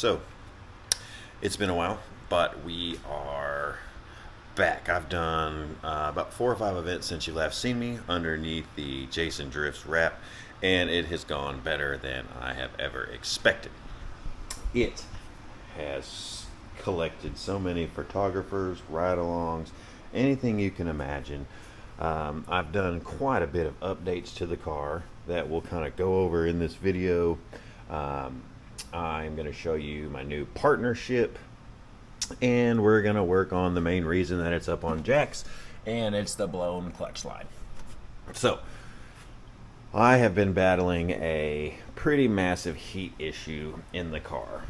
So, it's been a while, but we are back. I've done about 4 or 5 events since you last seen me underneath the Jason Drifts wrap, and it has gone better than I have ever expected. It has collected so many photographers, ride-alongs, anything you can imagine. I've done quite a bit of updates to the car that we'll kind of go over in this video. I'm going to show you my new partnership, and we're going to work on the main reason that it's up on jacks, and it's the blown clutch slide. So, I have been battling a pretty massive heat issue in the car.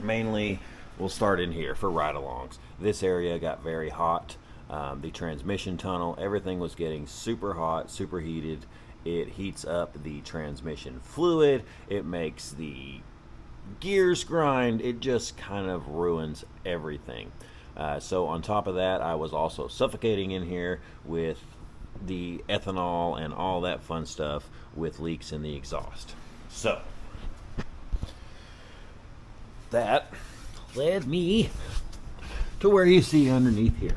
Mainly, we'll start in here for ride-alongs. This area got very hot. The transmission tunnel, everything was getting super hot, super heated. It heats up the transmission fluid. It makes the gears grind. It just kind of ruins everything. So on top of that, I was also suffocating in here with the ethanol and all that fun stuff with leaks in the exhaust. So that led me to where you see underneath here.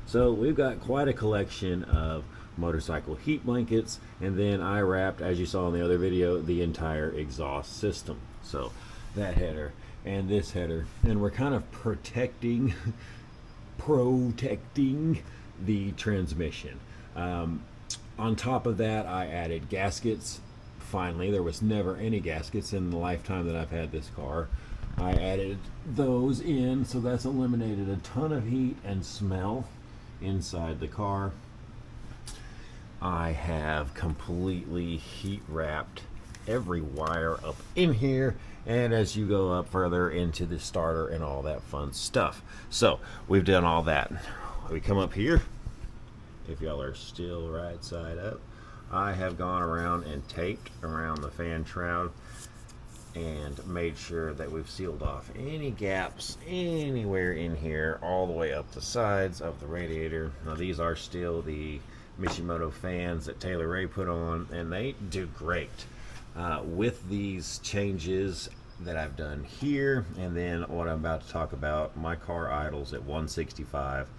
So we've got quite a collection of motorcycle heat blankets, and then I wrapped, as you saw in the other video, the entire exhaust system. So that header and this header, and we're kind of protecting the transmission. On top of that, I added gaskets. Finally, there was never any gaskets in the lifetime that I've had this car. I added those in, so that's eliminated a ton of heat and smell inside the car. I have completely heat wrapped every wire up in here, and as you go up further into the starter and all that fun stuff. So we've done all that. We come up here, if y'all are still right side up, I have gone around and taped around the fan shroud and made sure that we've sealed off any gaps anywhere in here, all the way up the sides of the radiator. Now these are still the Mishimoto fans that Taylor Ray put on, and they do great. With these changes that I've done here, and then what I'm about to talk about, my car idles at 165.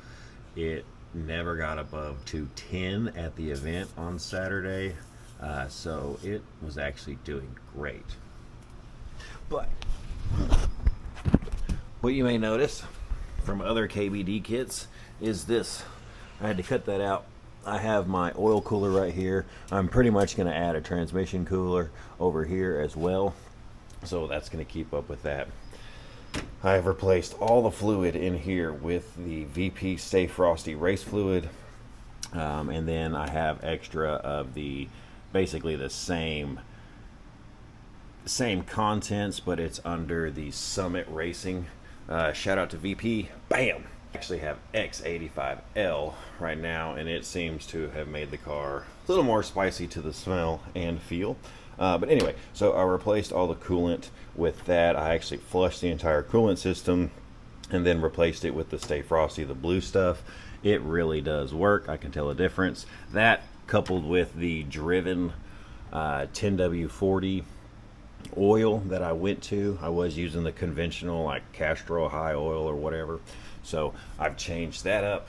It never got above 210 at the event on Saturday, so it was actually doing great. But what you may notice from other KBD kits is this. I had to cut that out. I have my oil cooler right here. I'm pretty much going to add a transmission cooler over here as well, so that's going to keep up with that. I have replaced all the fluid in here with the VP Stay Frosty race fluid, and then I have extra of the basically the same contents, but it's under the Summit Racing. Shout out to VP. Bam! I actually have X85L right now, and it seems to have made the car a little more spicy to the smell and feel. But anyway, so I replaced all the coolant with that. I actually flushed the entire coolant system and then replaced it with the Stay Frosty, the blue stuff. It really does work. I can tell a difference. That coupled with the Driven 10W40 oil that I went to. I was using the conventional like Castrol high oil or whatever, so I've changed that up,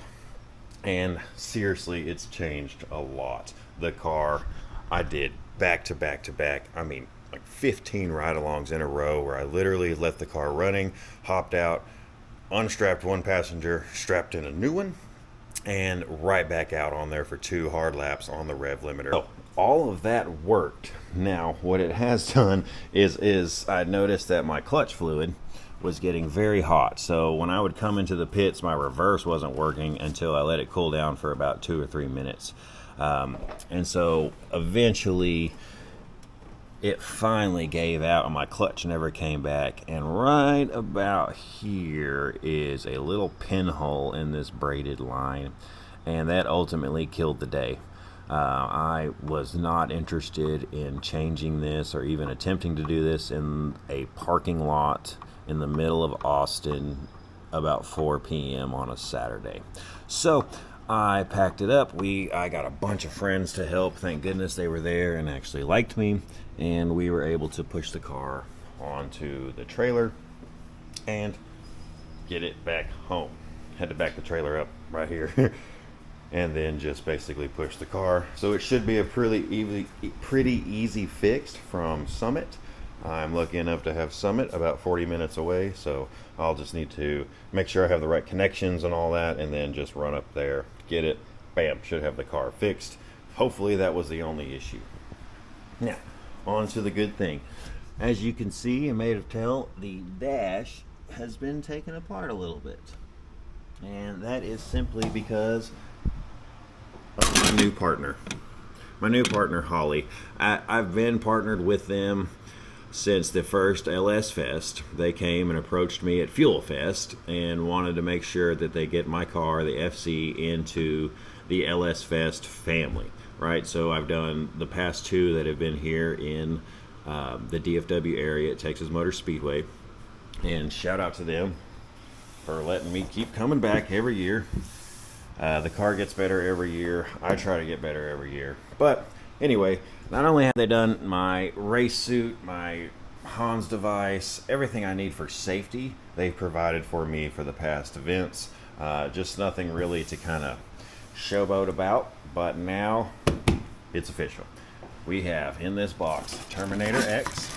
and seriously, it's changed a lot. The car, I did back to back to back, I mean like 15 ride-alongs in a row where I literally left the car running, hopped out, unstrapped one passenger, strapped in a new one, and right back out on there for 2 hard laps on the rev limiter. So all of that worked. Now what it has done is I noticed that my clutch fluid was getting very hot. So when I would come into the pits, my reverse wasn't working until I let it cool down for about 2 or 3 minutes. And so eventually it finally gave out and my clutch never came back. And right about here is a little pinhole in this braided line, and that ultimately killed the day. I was not interested in changing this or even attempting to do this in a parking lot in the middle of Austin about 4 p.m. on a Saturday. So I packed it up. I got a bunch of friends to help. Thank goodness they were there and actually liked me, and we were able to push the car onto the trailer and get it back home. Had to back the trailer up right here and then just basically push the car. So it should be a pretty easy fix from Summit. I'm lucky enough to have Summit about 40 minutes away, so I'll just need to make sure I have the right connections and all that, and then just run up there, get it, bam, should have the car fixed. Hopefully that was the only issue. Now, on to the good thing. As you can see and may have tell, the dash has been taken apart a little bit. And that is simply because of my new partner. My new partner, Holly. I've been partnered with them since the first LS Fest. They came and approached me at Fuel Fest and wanted to make sure that they get my car, the FC, into the LS Fest family, right? So I've done the past two that have been here in the DFW area at Texas Motor Speedway, and shout out to them for letting me keep coming back every year. The car gets better every year. I try to get better every year. But anyway, not only have they done my race suit, my Hans device, everything I need for safety, they've provided for me for the past events. Just nothing really to kind of showboat about, but now it's official. We have in this box Terminator X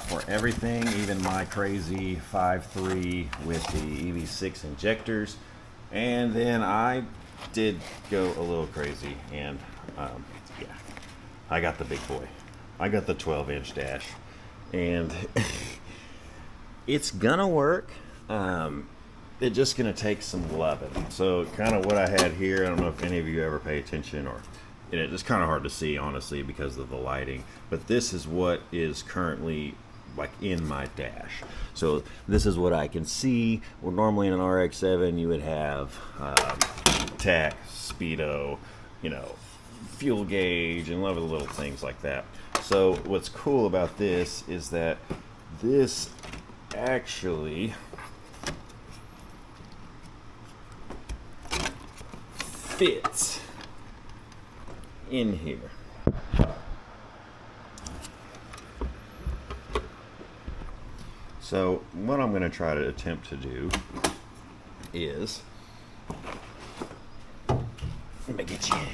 for everything, even my crazy 5.3 with the EV6 injectors. And then I did go a little crazy, and yeah, I got the big boy. I got the 12-inch dash, and it's gonna work. It's just gonna take some loving. So kind of what I had here, I don't know if any of you ever pay attention, or it's kind of hard to see, honestly, because of the lighting, but this is what is currently like in my dash. So this is what I can see. Well, normally in an RX-7 you would have tach, speedo, you know, fuel gauge, and a lot of the little things like that. So what's cool about this is that this actually fits in here. So what I'm going to try to attempt to do is, let me get you in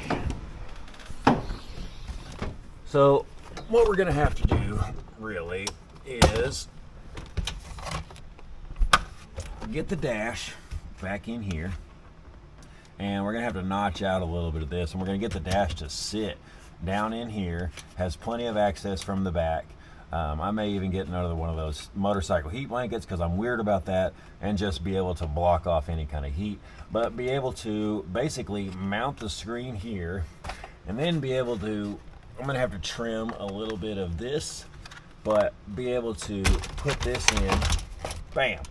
here. So what we're going to have to do really is get the dash back in here, and we're going to have to notch out a little bit of this, and we're going to get the dash to sit down in here. Has plenty of access from the back. I may even get another one of those motorcycle heat blankets, because I'm weird about that, and just be able to block off any kind of heat, but be able to basically mount the screen here, and then be able to, I'm gonna have to trim a little bit of this, but be able to put this in, bam,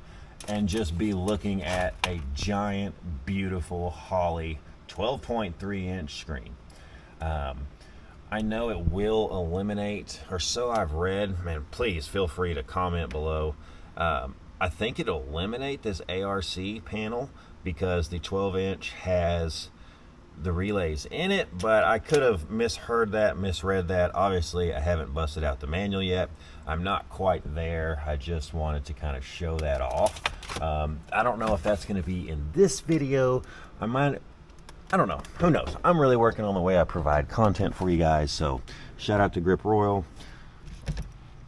and just be looking at a giant, beautiful Holley 12.3-inch screen. I know it will eliminate, or so I've read, man, please feel free to comment below. I think it'll eliminate this ARC panel because the 12-inch has the relays in it, but I could have misheard that, misread that. Obviously, I haven't busted out the manual yet. I'm not quite there. I just wanted to kind of show that off. I don't know if that's going to be in this video. I don't know. Who knows? I'm really working on the way I provide content for you guys. So shout out to Grip Royal,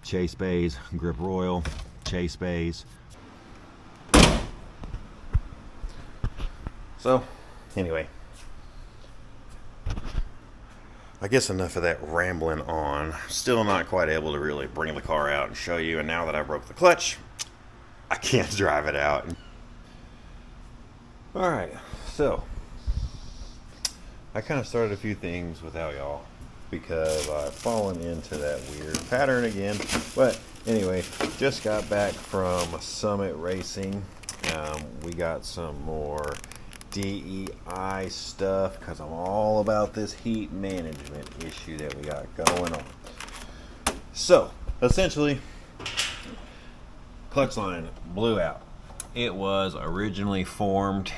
Chase Bays, Grip Royal, Chase Bays. So anyway, I guess enough of that rambling on. Still not quite able to really bring the car out and show you. And now that I broke the clutch, I can't drive it out. All right, so I kind of started a few things without y'all because I've fallen into that weird pattern again. But anyway, just got back from Summit Racing. We got some more DEI stuff because I'm all about this heat management issue that we got going on. So essentially, clutch line blew out. It was originally formed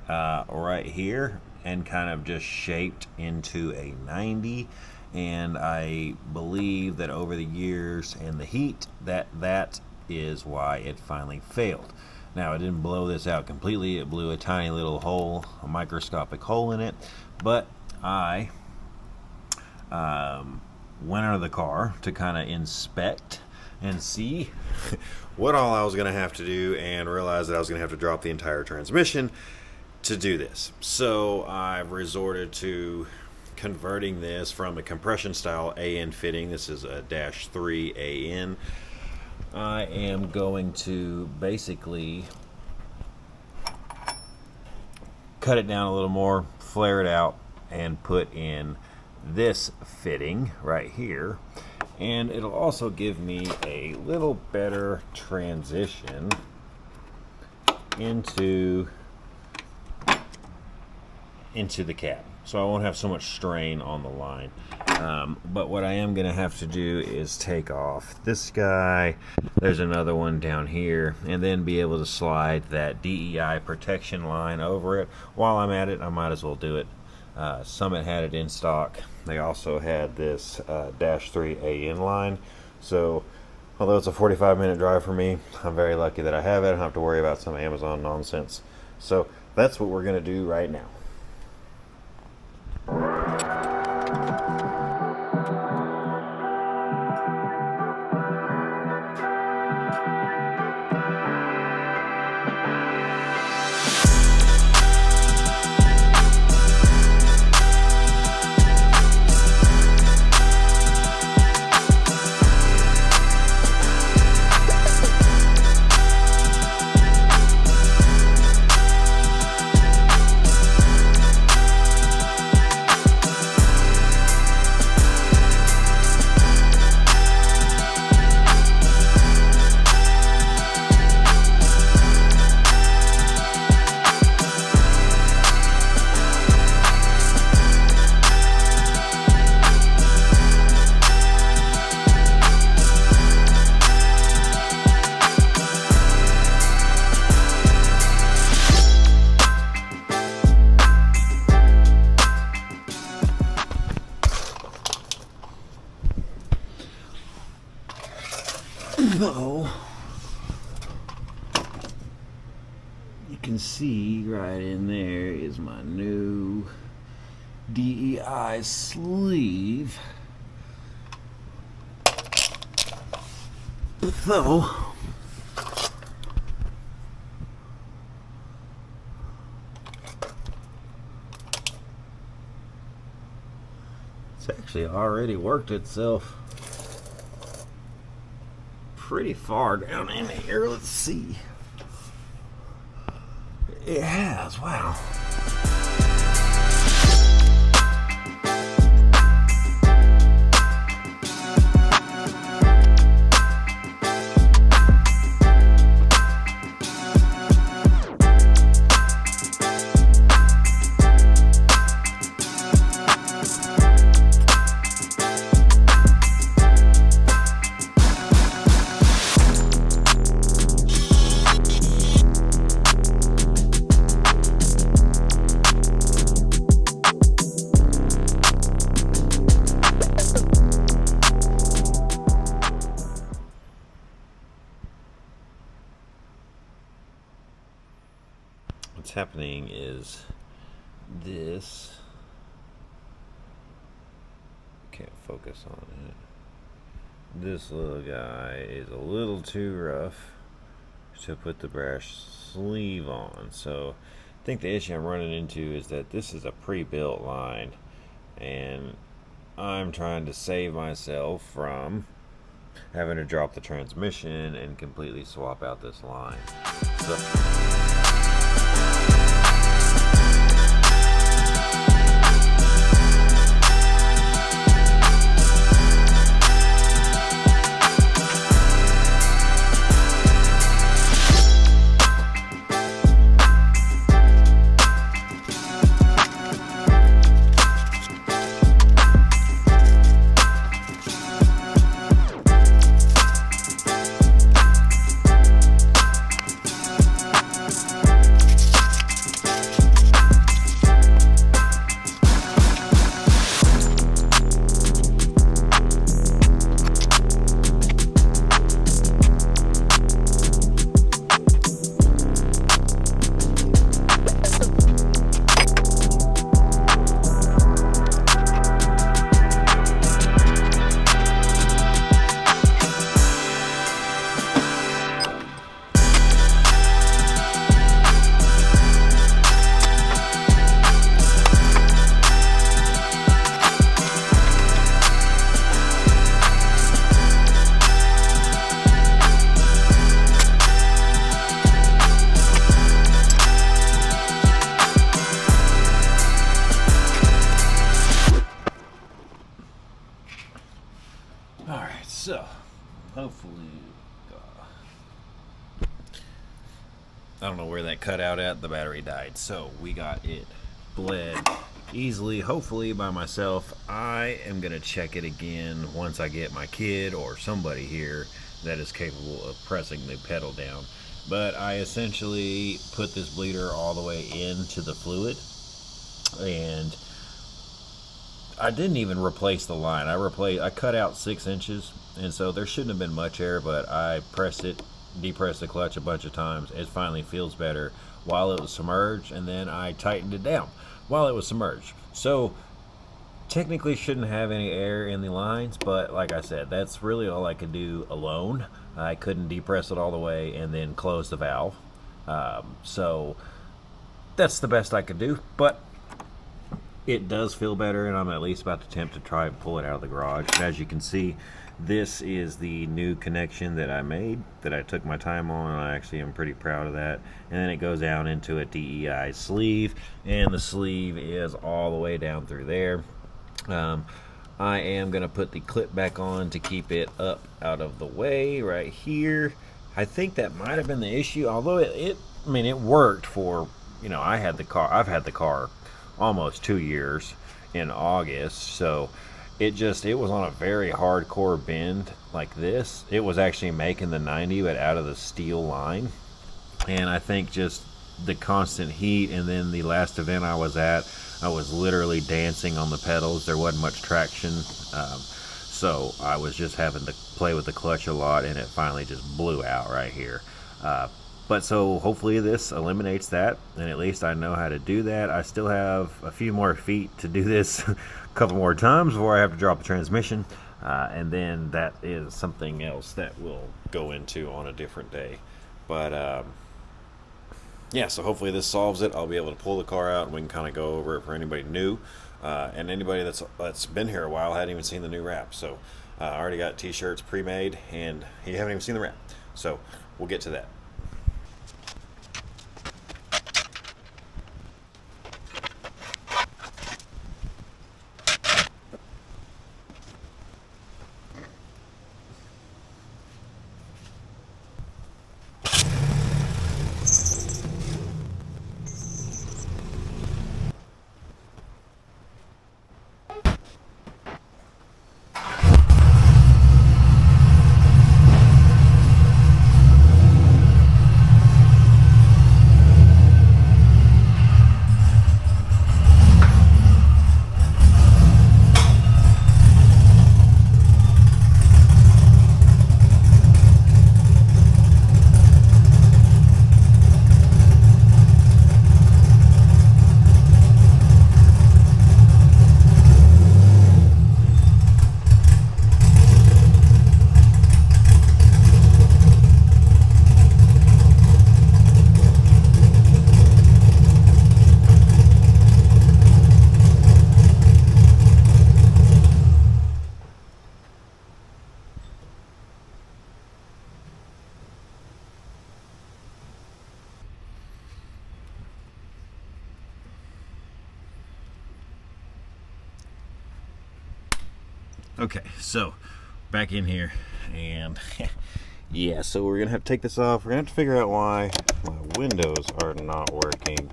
right here and kind of just shaped into a 90, and I believe that over the years and the heat that is why it finally failed. Now, it didn't blow this out completely. It blew a tiny little hole, a microscopic hole in it. But I went out of the car to kind of inspect and see what all I was going to have to do, and realized that I was going to have to drop the entire transmission to do this. So I've resorted to converting this from a compression style AN fitting. This is a -3 AN. I am going to basically cut it down a little more, flare it out, and put in this fitting right here. And it'll also give me a little better transition into the cab, so I won't have so much strain on the line. But what I am going to have to do is take off this guy. There's another one down here, and then be able to slide that DEI protection line over it. While I'm at it, I might as well do it. Summit had it in stock. They also had this -3 AN line. So although it's a 45-minute drive for me, I'm very lucky that I have it. I don't have to worry about some Amazon nonsense. So that's what we're going to do right now. So you can see right in there is my new DEI sleeve. So it's actually already worked itself pretty far down in here. Let's see. It has. Wow. What's happening is this, can't focus on it, this little guy is a little too rough to put the brass sleeve on. So I think the issue I'm running into is that this is a pre-built line, and I'm trying to save myself from having to drop the transmission and completely swap out this line. So So, hopefully, I don't know where that cut out at. The battery died. So, we got it bled easily, hopefully by myself. I am going to check it again once I get my kid or somebody here that is capable of pressing the pedal down. But I essentially put this bleeder all the way into the fluid, and I didn't even replace the line. I cut out 6 inches, and so there shouldn't have been much air, but I pressed it, depressed the clutch a bunch of times. It finally feels better while it was submerged, and then I tightened it down while it was submerged. So technically shouldn't have any air in the lines, but like I said, that's really all I could do alone. I couldn't depress it all the way and then close the valve. So that's the best I could do, but it does feel better, and I'm at least about to attempt to try and pull it out of the garage. And as you can see, this is the new connection that I made, that I took my time on, and I actually am pretty proud of that. And then it goes down into a DEI sleeve, and the sleeve is all the way down through there. I am going to put the clip back on to keep it up out of the way right here. I think that might have been the issue, although it worked for, I've had the car almost 2 years in August, so it was on a very hardcore bend like this. It was actually making the 90 but out of the steel line, and I think just the constant heat, and then the last event I was at, I was literally dancing on the pedals. There wasn't much traction, so I was just having to play with the clutch a lot, and it finally just blew out right here. But so hopefully this eliminates that, and at least I know how to do that. I still have a few more feet to do this a couple more times before I have to drop the transmission, and then that is something else that we'll go into on a different day. But yeah, so hopefully this solves it. I'll be able to pull the car out, and we can kind of go over it for anybody new, and anybody that's been here a while hadn't even seen the new wrap. So I already got t-shirts pre-made, and you haven't even seen the wrap. So we'll get to that. Okay, so back in here, and yeah, so we're gonna have to take this off. We're gonna have to figure out why my windows are not working.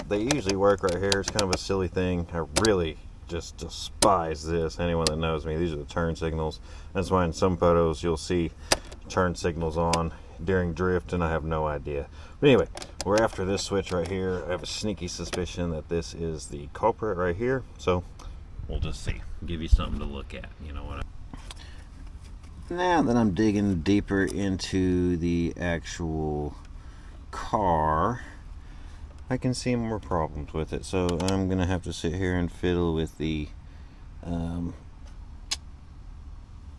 They usually work right here. It's kind of a silly thing. I really just despise this. Anyone that knows me, these are the turn signals. That's why in some photos you'll see turn signals on during drift, and I have no idea. But anyway, we're after this switch right here. I have a sneaky suspicion that this is the culprit right here, so we'll just see. Give you something to look at, you know what Now that I'm digging deeper into the actual car, I can see more problems with it. So I'm gonna have to sit here and fiddle with the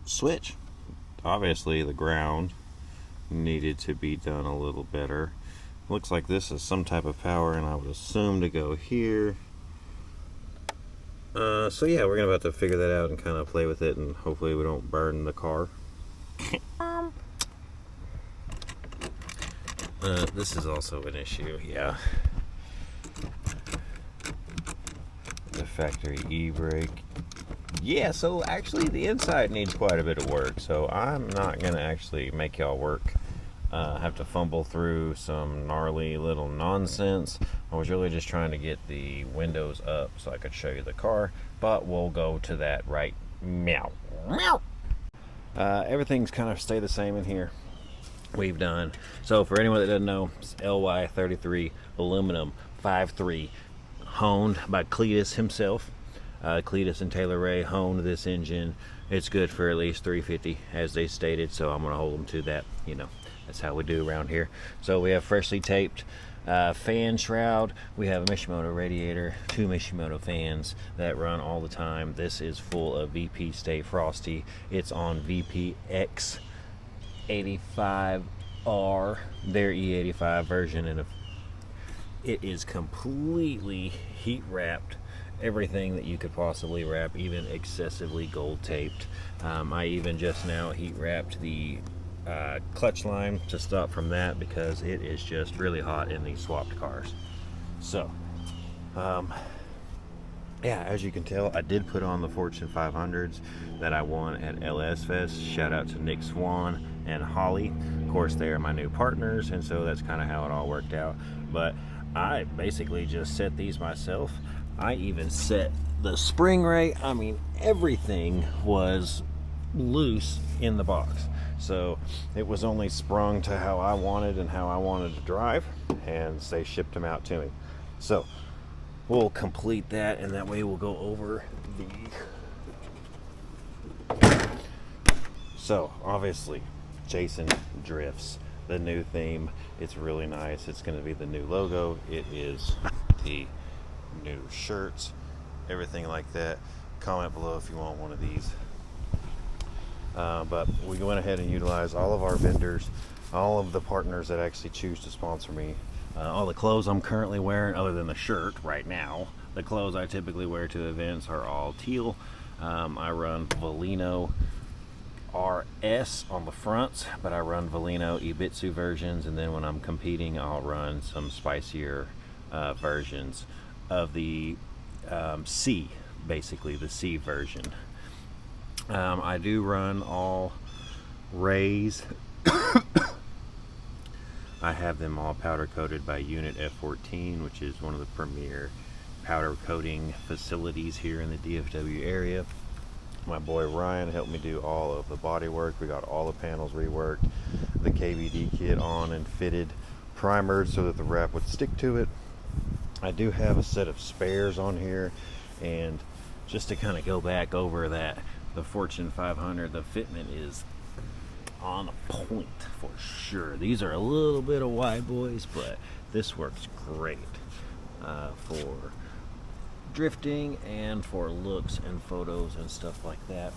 switch. Obviously the ground needed to be done a little better. Looks like this is some type of power, and I would assume to go here. So yeah, we're gonna have to figure that out and kind of play with it, and hopefully we don't burn the car. This is also an issue, yeah. The factory e-brake yeah, so actually the inside needs quite a bit of work, so I'm not gonna actually make y'all work. Have to fumble through some gnarly little nonsense. I was really just trying to get the windows up so I could show you the car, but we'll go to that right meow. Meow. Everything's kind of stayed the same in here. We've done, so for anyone that doesn't know, it's LY33 aluminum 5.3, honed by Cletus himself. Cletus and Taylor Ray honed this engine. It's good for at least 350 as they stated, so I'm going to hold them to that. You know, that's how we do around here. So we have freshly taped fan shroud. We have a Mishimoto radiator, 2 Mishimoto fans that run all the time. This is full of VP Stay Frosty. It's on VPX 85R, their E85 version, and it is completely heat wrapped. Everything that you could possibly wrap, even excessively gold taped. I even just now heat wrapped the clutch line to stop from that because it is just really hot in these swapped cars. So yeah, as you can tell, I did put on the Fortune 500s that I won at LS Fest. Shout out to Nick Swan and Holly. Of course, they are my new partners, and so that's kind of how it all worked out. But I basically just set these myself. I even set the spring rate. I mean, everything was loose in the box. So it was only sprung to how I wanted and how I wanted to drive, and they shipped them out to me. So we'll complete that, and that way we'll go over the... So obviously Jason Drifts, the new theme. It's really nice. It's going to be the new logo. It is the new shirts, everything like that. Comment below if you want one of these. But we went ahead and utilized all of our vendors, all of the partners that actually choose to sponsor me. All the clothes I'm currently wearing, other than the shirt right now, the clothes I typically wear to events are all teal. I run Volino RS on the fronts, but I run Volino Ibitsu versions, and then when I'm competing, I'll run some spicier versions of the C, basically the C version. I do run all Rays. I have them all powder coated by Unit F14, which is one of the premier powder coating facilities here in the DFW area. My boy Ryan helped me do all of the body work. We got all the panels reworked, the KVD kit on and fitted, primered so that the wrap would stick to it. I do have a set of spares on here, and just to kind of go back over that, the Fortune 500, the fitment is on point for sure. These are a little bit of wide boys, but this works great for drifting and for looks and photos and stuff like that.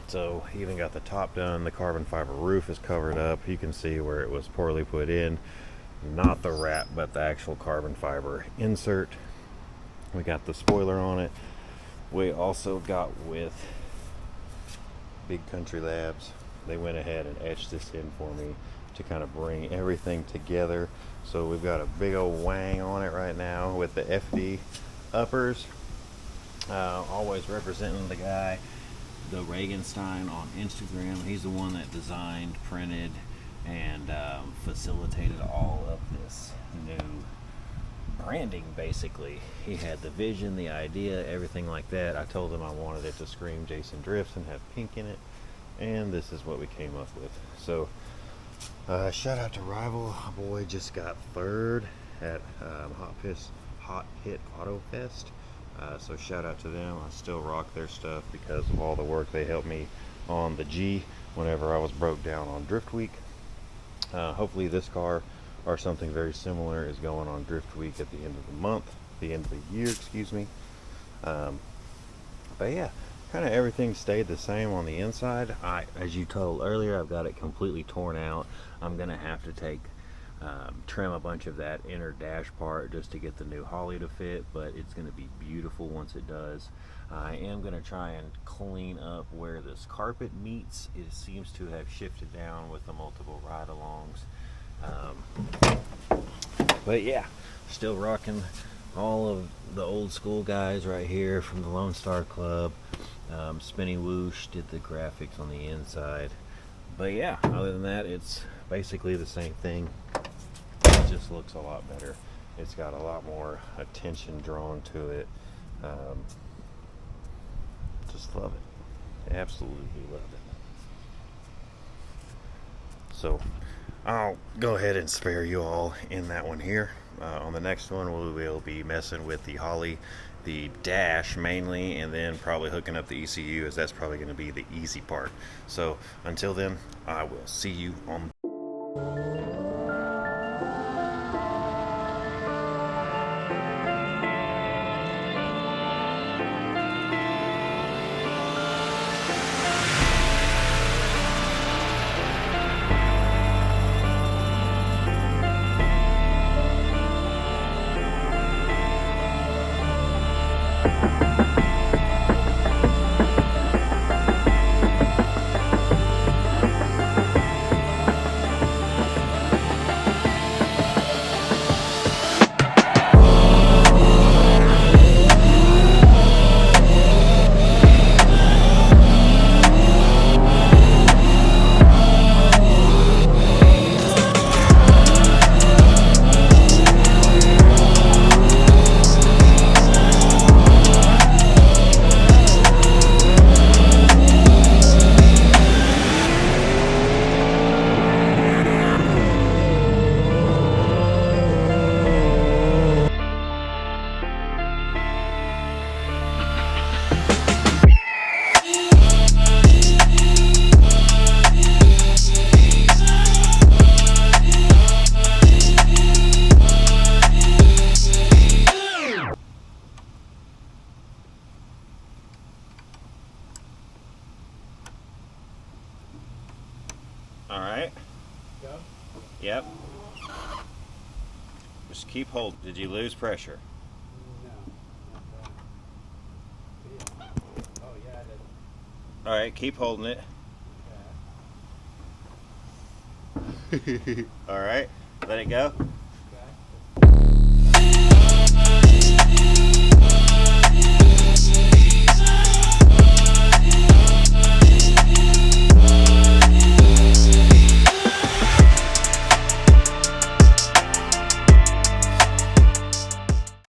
So even got the top done. The carbon fiber roof is covered up. You can see where it was poorly put in, not the wrap but the actual carbon fiber insert. We got the spoiler on it. We also got with Big Country Labs, they went ahead and etched this in for me to kind of bring everything together. So we've got a big old wang on it right now with the FD uppers. Always representing the guy, the Reaganstein, on Instagram. He's the one that designed, printed, and facilitated all of this new branding. Basically, he had the vision, the idea, everything like that. I told him I wanted it to scream Jason Drifts and have pink in it, and this is what we came up with. So shout out to Rival. Boy just got third at Hot Pit Auto Fest, so shout out to them. I still rock their stuff because of all the work they helped me on the G whenever I was broke down on Drift Week. Hopefully this car or something very similar is going on Drift Week at the end of the month, the end of the year, excuse me. But yeah, kind of everything stayed the same on the inside. As you told earlier, I've got it completely torn out. I'm gonna have to trim a bunch of that inner dash part just to get the new Holly to fit, but it's gonna be beautiful once it does. I am gonna try and clean up where this carpet meets. It seems to have shifted down with the multiple ride-alongs. But yeah, still rocking all of the old school guys right here from the Lone Star Club. Spinny Whoosh did the graphics on the inside. But yeah, other than that, it's basically the same thing. It just looks a lot better. It's got a lot more attention drawn to it. Just love it. Absolutely love it. So I'll go ahead and spare you all in that one here. On the next one, we will be messing with the Holley, the dash mainly, and then probably hooking up the ECU, as that's probably going to be the easy part. So until then, I will see you on. All right. Go? Yep. Just keep holding. Did you lose pressure? No. Not bad. Yeah. Oh, yeah, I did. All right, keep holding it. Okay. All right, let it go.